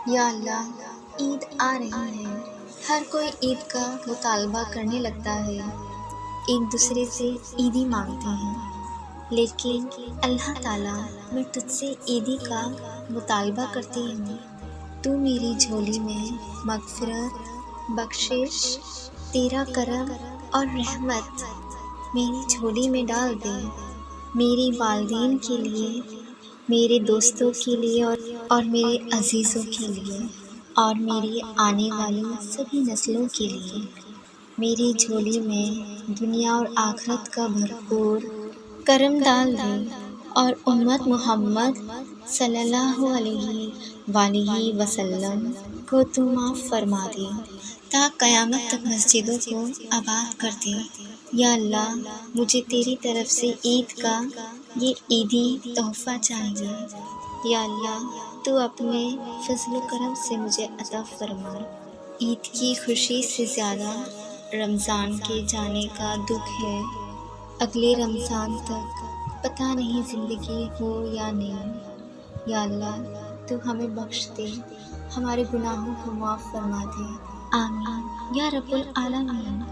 یا اللہ، عید آ رہی ہے، ہر کوئی عید کا مطالبہ کرنے لگتا ہے، ایک دوسرے سے عیدی مانگتے ہیں، لیکن اللہ تعالیٰ میں تجھ سے عیدی کا مطالبہ کرتی ہوں، تو میری جھولی میں مغفرت، بخشش، تیرا کرم اور رحمت میری جھولی میں ڈال دے، میری والدین کے لیے، میرے دوستوں کے لیے اور میرے عزیزوں کے لیے اور میری آنے والی سبھی نسلوں کے لیے میری جھولی میں دنیا اور آخرت کا بھرپور کرم ڈال دے اور امت محمد صلی اللہ علیہ وآلہ وسلم کو تو معاف فرما دے، تا قیامت تک مسجدوں کو آباد کر دے۔ یا اللہ، مجھے تیری طرف سے عید کا یہ عیدی تحفہ چاہیے۔ یا اللہ، تو اپنے فضل و کرم سے مجھے عطا فرما۔ عید کی خوشی سے زیادہ رمضان کے جانے کا دکھ ہے، اگلے رمضان تک پتہ نہیں زندگی ہو یا نہیں۔ یا اللہ، تو ہمیں بخش دے، ہمارے گناہوں کو معاف فرما دے، آمین یا رب العالمین۔